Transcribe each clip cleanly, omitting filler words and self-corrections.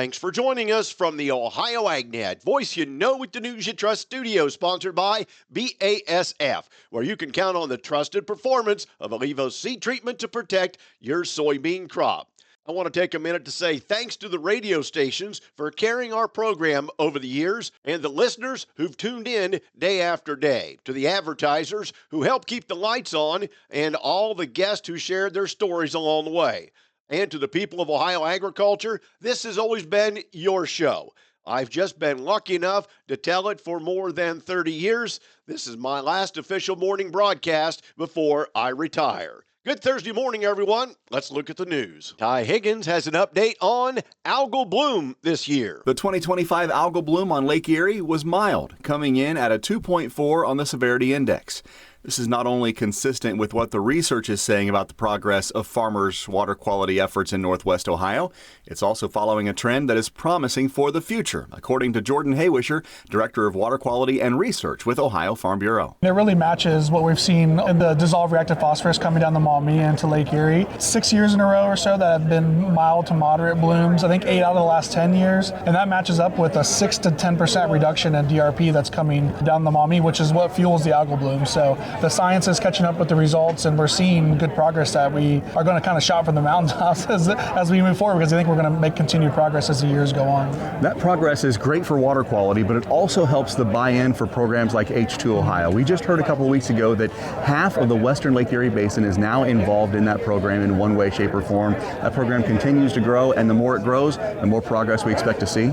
Thanks for joining us from the Ohio AgNet, voice you know with the news you trust studio, sponsored by BASF, where you can count on the trusted performance of Alevos seed treatment to protect your soybean crop. I want to take a minute to say thanks to the radio stations for carrying our program over the years and the listeners who've tuned in day after day, to the advertisers who help keep the lights on, and all the guests who shared their stories along the way. And to the people of Ohio agriculture, this has always been your show. I've just been lucky enough to tell it for more than 30 years. This is my last official morning broadcast before I retire. Good Thursday morning, everyone. Let's look at the news. Ty Higgins has an update on algal bloom this year. The 2025 algal bloom on Lake Erie was mild, coming in at a 2.4 on the severity index. This is not only consistent with what the research is saying about the progress of farmers' water quality efforts in Northwest Ohio, it's also following a trend that is promising for the future, according to Jordan Haywisher, Director of Water Quality and Research with Ohio Farm Bureau. It really matches what we've seen in the dissolved reactive phosphorus coming down the Maumee into Lake Erie. 6 years in a row or so that have been mild to moderate blooms, I think 8 out of the last 10 years, and that matches up with a 6 to 10% reduction in DRP that's coming down the Maumee, which is what fuels the algal bloom. So the science is catching up with the results, and we're seeing good progress that we are going to kind of shout from the mountaintops as we move forward, because I think we're going to make continued progress as the years go on. That progress is great for water quality, but it also helps the buy-in for programs like H2 Ohio. We just heard a couple of weeks ago that half of the western Lake Erie Basin is now involved in that program in one way, shape, or form. That program continues to grow, and the more it grows, the more progress we expect to see.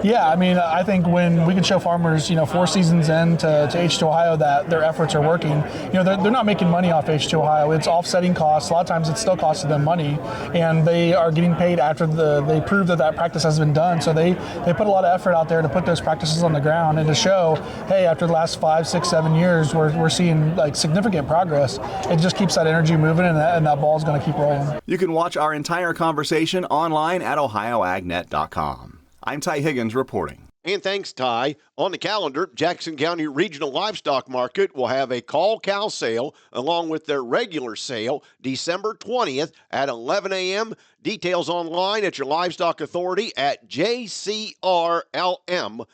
Yeah, I mean, I think when we can show farmers, 4 seasons into H2 Ohio that their efforts are working, they're not making money off H2 Ohio. It's offsetting costs. A lot of times it still costs them money, and they are getting paid after they prove that practice has been done. So they put a lot of effort out there to put those practices on the ground and to show, hey, after the last 5, 6, 7 years, we're seeing like significant progress. It just keeps that energy moving, and that ball is going to keep rolling. You can watch our entire conversation online at ohioagnet.com. I'm Ty Higgins reporting. And thanks, Ty. On the calendar, Jackson County Regional Livestock Market will have a call cow sale along with their regular sale December 20th at 11 a.m. Details online at your livestock authority at jcrlm.com.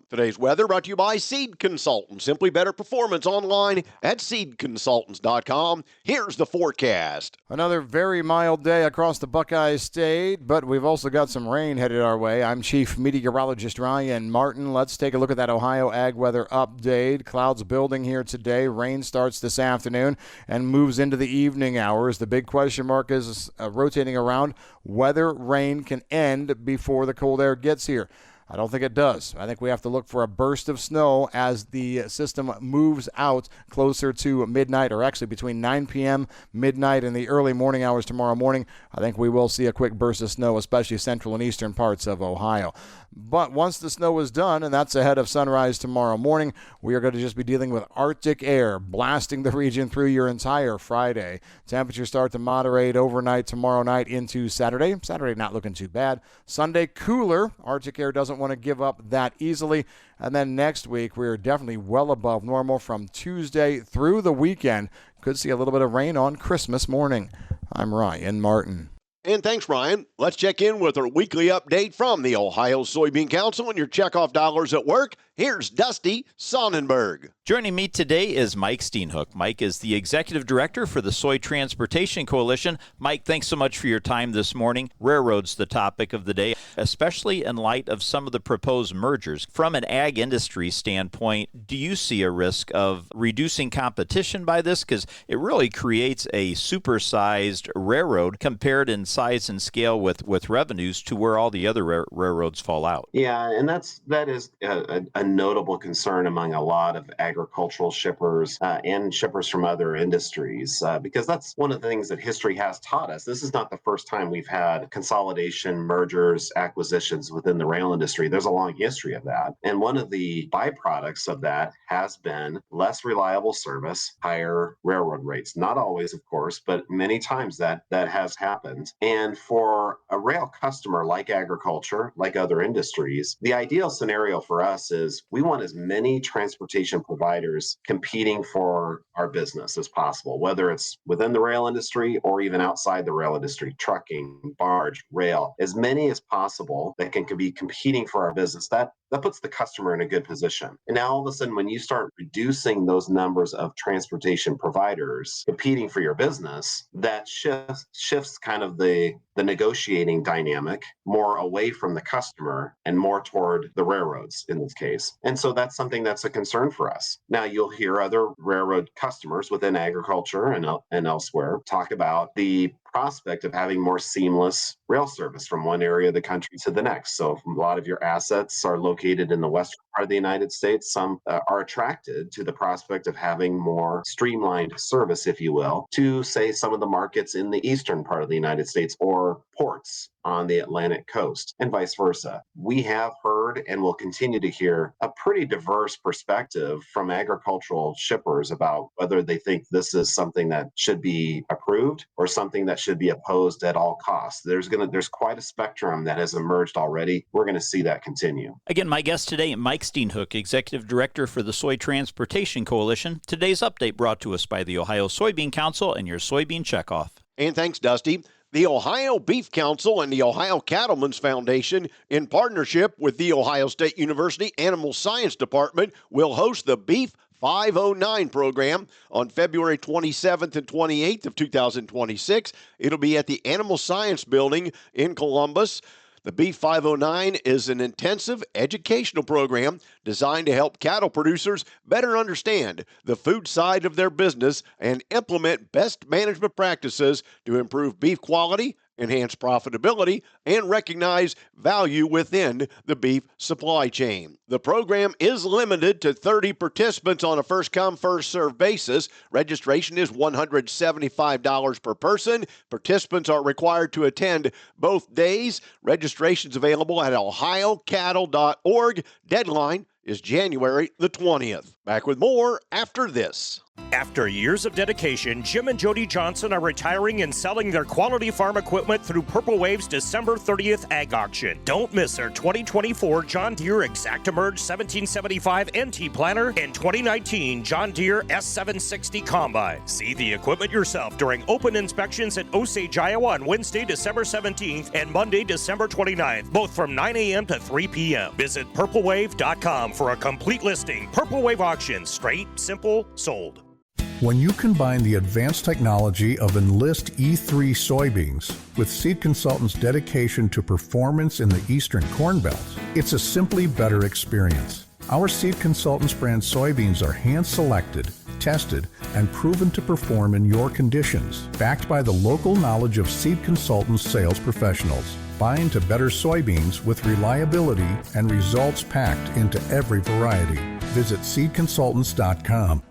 Today's weather brought to you by Seed Consultants. Simply better performance online at seedconsultants.com. Here's the forecast. Another very mild day across the Buckeye State, but we've also got some rain headed our way. I'm Chief Meteorologist Ryan Martin. Let's take a look at that Ohio Ag weather update. Clouds building here today. Rain starts this afternoon and moves into the evening hours. The big question mark is rotating around whether rain can end before the cold air gets here. I don't think it does. I think we have to look for a burst of snow as the system moves out closer to midnight, or actually between 9 p.m., midnight, and the early morning hours tomorrow morning. I think we will see a quick burst of snow, especially central and eastern parts of Ohio. But once the snow is done, and that's ahead of sunrise tomorrow morning, we are going to just be dealing with Arctic air blasting the region through your entire Friday. Temperatures start to moderate overnight tomorrow night into Saturday. Saturday not looking too bad. Sunday cooler. Arctic air doesn't want to give up that easily. And then next week, we're definitely well above normal from Tuesday through the weekend. Could see a little bit of rain on Christmas morning. I'm Ryan Martin. And thanks, Ryan. Let's check in with our weekly update from the Ohio Soybean Council and your checkoff dollars at work. Here's Dusty Sonnenberg. Joining me today is Mike Steenhoek. Mike is the Executive Director for the Soy Transportation Coalition. Mike, thanks so much for your time this morning. Railroads the topic of the day, especially in light of some of the proposed mergers. From an ag industry standpoint, do you see a risk of reducing competition by this? Because it really creates a supersized railroad compared in size and scale with revenues to where all the other railroads fall out. Yeah, and that is a notable concern among a lot of agricultural shippers and shippers from other industries, because that's one of the things that history has taught us. This is not the first time we've had consolidation, mergers, acquisitions within the rail industry. There's a long history of that. And one of the byproducts of that has been less reliable service, higher railroad rates. Not always, of course, but many times that has happened. And for a rail customer like agriculture, like other industries, the ideal scenario for us is we want as many transportation providers competing for our business as possible, whether it's within the rail industry or even outside the rail industry, trucking, barge, rail, as many as possible possible that can be competing for our business, that puts the customer in a good position. And now all of a sudden, when you start reducing those numbers of transportation providers competing for your business, that shifts kind of the negotiating dynamic more away from the customer and more toward the railroads in this case. And so that's something that's a concern for us. Now you'll hear other railroad customers within agriculture and elsewhere talk about the prospect of having more seamless rail service from one area of the country to the next. So a lot of your assets are located in the western part of the United States. Some are attracted to the prospect of having more streamlined service, if you will, to say some of the markets in the eastern part of the United States or ports on the Atlantic coast and vice versa. We have heard and will continue to hear a pretty diverse perspective from agricultural shippers about whether they think this is something that should be approved or something that should be opposed at all costs. There's quite a spectrum that has emerged already. We're going to see that continue. Again, my guest today, Mike Steenhoek, Executive Director for the Soy Transportation Coalition. Today's update brought to us by the Ohio Soybean Council and your soybean checkoff. And thanks, Dusty. The Ohio Beef Council and the Ohio Cattlemen's Foundation, in partnership with the Ohio State University Animal Science Department, will host the Beef 509 program on February 27th and 28th of 2026. It'll be at the Animal Science Building in Columbus. The Beef 509 is an intensive educational program designed to help cattle producers better understand the food side of their business and implement best management practices to improve beef quality, enhance profitability, and recognize value within the beef supply chain. The program is limited to 30 participants on a first-come, first-served basis. Registration is $175 per person. Participants are required to attend both days. Registration is available at ohiocattle.org. Deadline is January the 20th. Back with more after this. After years of dedication, Jim and Jody Johnson are retiring and selling their quality farm equipment through Purple Wave's December 30th Ag Auction. Don't miss their 2024 John Deere ExactEmerge 1775 NT Planter and 2019 John Deere S760 Combine. See the equipment yourself during open inspections at Osage, Iowa on Wednesday, December 17th and Monday, December 29th, both from 9 a.m. to 3 p.m. Visit purplewave.com for a complete listing. Purple Wave Auction, straight, simple, sold. When you combine the advanced technology of Enlist E3 soybeans with Seed Consultants' dedication to performance in the Eastern Corn Belt, it's a simply better experience. Our Seed Consultants brand soybeans are hand-selected, tested, and proven to perform in your conditions, backed by the local knowledge of Seed Consultants sales professionals. Buy into better soybeans with reliability and results packed into every variety. Visit seedconsultants.com.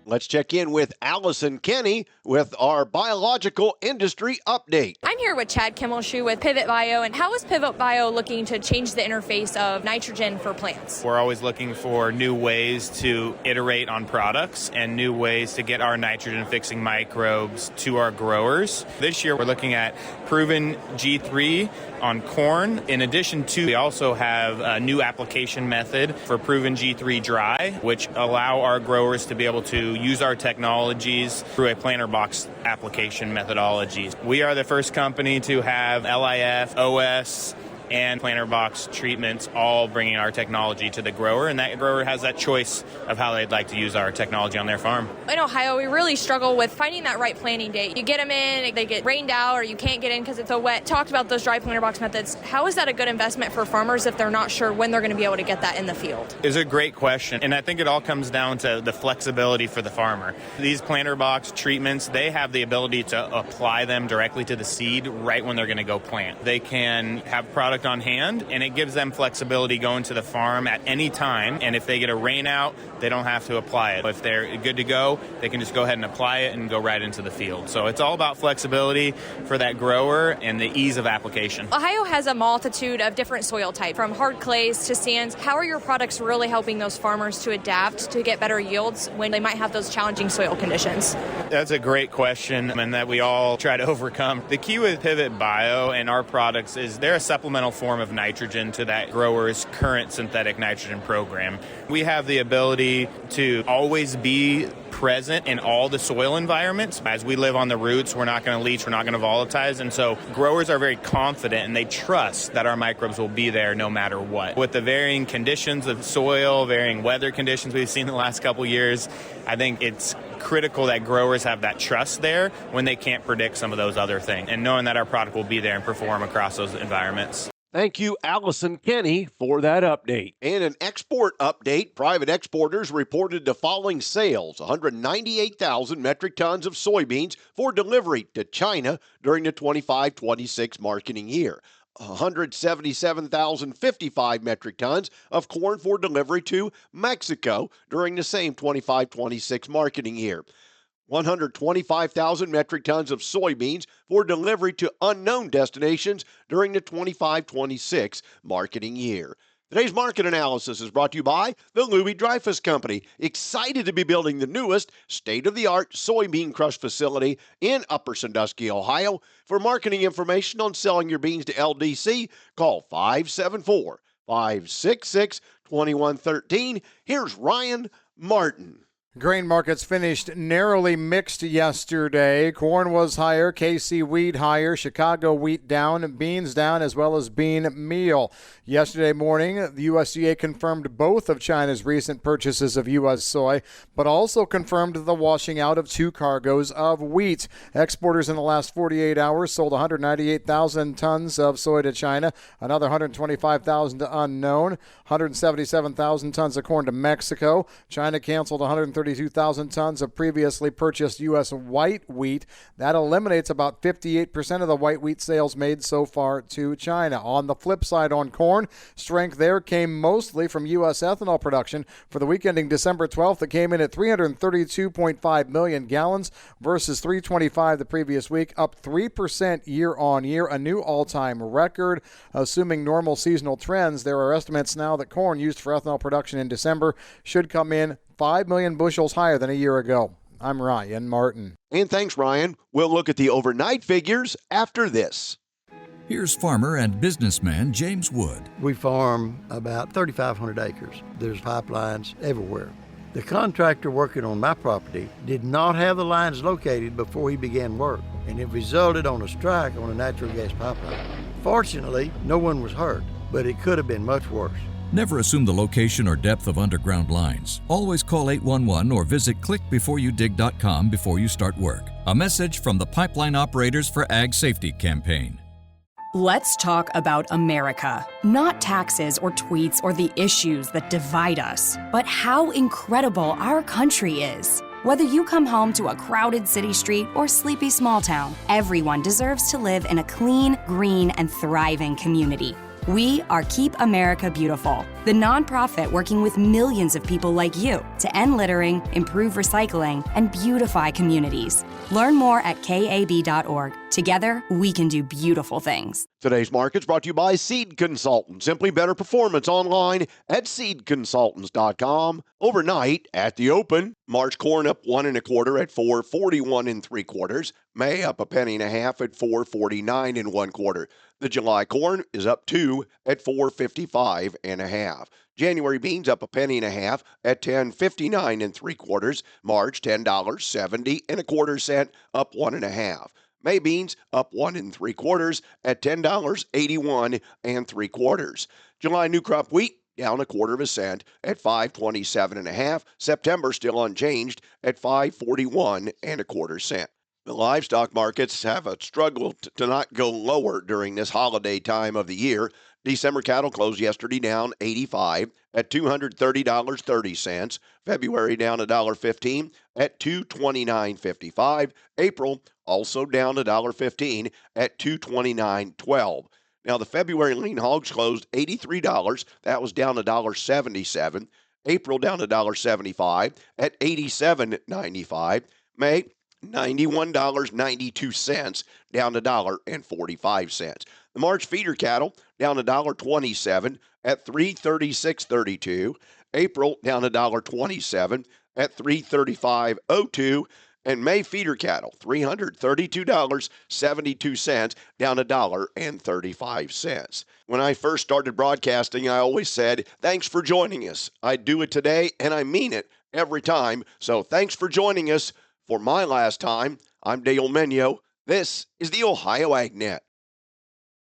Let's check in with Allison Kenny with our biological industry update. I'm here with Chad Kimmelshoe with Pivot Bio. And how is Pivot Bio looking to change the interface of nitrogen for plants? We're always looking for new ways to iterate on products and new ways to get our nitrogen-fixing microbes to our growers. This year, we're looking at Proven G3 on corn. In addition to, we also have a new application method for Proven G3 Dry, which allow our growers to be able to use our technologies through a planter box application methodology. We are the first company to have LIF, OS, and planter box treatments all bringing our technology to the grower, and that grower has that choice of how they'd like to use our technology on their farm. In Ohio, we really struggle with finding that right planting date. You get them in, they get rained out, or you can't get in because it's so wet. Talked about those dry planter box methods. How is that a good investment for farmers if they're not sure when they're going to be able to get that in the field? It's a great question, and I think it all comes down to the flexibility for the farmer. These planter box treatments, they have the ability to apply them directly to the seed right when they're going to go plant. They can have product on hand, and it gives them flexibility going to the farm at any time, and if they get a rain out, they don't have to apply it. If they're good to go, they can just go ahead and apply it and go right into the field. So it's all about flexibility for that grower and the ease of application. Ohio has a multitude of different soil types, from hard clays to sands. How are your products really helping those farmers to adapt to get better yields when they might have those challenging soil conditions? That's a great question, and that we all try to overcome. The key with Pivot Bio and our products is they're a supplemental final form of nitrogen to that grower's current synthetic nitrogen program. We have the ability to always be present in all the soil environments. As we live on the roots, we're not going to leach, we're not going to volatilize, and so growers are very confident and they trust that our microbes will be there no matter what. With the varying conditions of soil, varying weather conditions we've seen the last couple years, I think it's critical that growers have that trust there when they can't predict some of those other things, and knowing that our product will be there and perform across those environments. Thank you, Allison Kenny, for that update. And an export update, private exporters reported the following sales: 198,000 metric tons of soybeans for delivery to China during the 25-26 marketing year. 177,055 metric tons of corn for delivery to Mexico during the same 25-26 marketing year. 125,000 metric tons of soybeans for delivery to unknown destinations during the 25-26 marketing year. Today's market analysis is brought to you by the Louis Dreyfus Company, excited to be building the newest state-of-the-art soybean crush facility in Upper Sandusky, Ohio. For marketing information on selling your beans to LDC, call 574-566-2113. Here's Ryan Martin. Grain markets finished narrowly mixed yesterday. Corn was higher, KC wheat higher, Chicago wheat down, beans down, as well as bean meal. Yesterday morning, the USDA confirmed both of China's recent purchases of U.S. soy, but also confirmed the washing out of 2 cargoes of wheat. Exporters in the last 48 hours sold 198,000 tons of soy to China, another 125,000 to unknown, 177,000 tons of corn to Mexico. China canceled 132,000 tons of previously purchased U.S. white wheat. That eliminates about 58% of the white wheat sales made so far to China. On the flip side, on corn, strength there came mostly from U.S. ethanol production. For the week ending December 12th, it came in at 332.5 million gallons versus 325 the previous week, up 3% year on year, a new all-time record. Assuming normal seasonal trends, there are estimates now that corn used for ethanol production in December should come in 5 million bushels higher than a year ago. I'm Ryan Martin. And thanks, Ryan. We'll look at the overnight figures after this. Here's farmer and businessman James Wood. We farm about 3,500 acres. There's pipelines everywhere. The contractor working on my property did not have the lines located before he began work, and it resulted on a strike on a natural gas pipeline. Fortunately, no one was hurt, but it could have been much worse. Never assume the location or depth of underground lines. Always call 811 or visit clickbeforeyoudig.com before you start work. A message from the Pipeline Operators for Ag Safety campaign. Let's talk about America. Not taxes or tweets or the issues that divide us, but how incredible our country is. Whether you come home to a crowded city street or sleepy small town, everyone deserves to live in a clean, green, and thriving community. We are Keep America Beautiful, the nonprofit working with millions of people like you to end littering, improve recycling, and beautify communities. Learn more at kab.org. Together, we can do beautiful things. Today's market's brought to you by Seed Consultants. Simply better performance online at seedconsultants.com. Overnight at the open, March corn up 1 1/4 at 4.41 3/4. May up 1.5 pennies at 4.49 1/4. The July corn is up 2 at 4.55 1/2. January beans up 1.5 pennies at 10.59 3/4. March $10.70 1/4, up 1 1/2. May beans up 1 3/4 at $10.81 3/4. July new crop wheat down 1/4 cent at 5.27 1/2. September still unchanged at 5.41 1/4 cent. The livestock markets have a struggle to not go lower during this holiday time of the year. December cattle closed yesterday down 85 at $230.30. February down $1.15 at $229.55. April also down $1.15 at $229.12. Now the February lean hogs closed $83. That was down $1.77. April down $1.75 at $87.95. May $91.92, down $1.45. The March feeder cattle down $1.27 at $336.32. April down $1.27 at $335.02. And May feeder cattle, $332.72, down $1.35. When I first started broadcasting, I always said, thanks for joining us. I do it today, and I mean it every time. So thanks for joining us. For my last time, I'm Dale Menyo. This is the Ohio AgNet.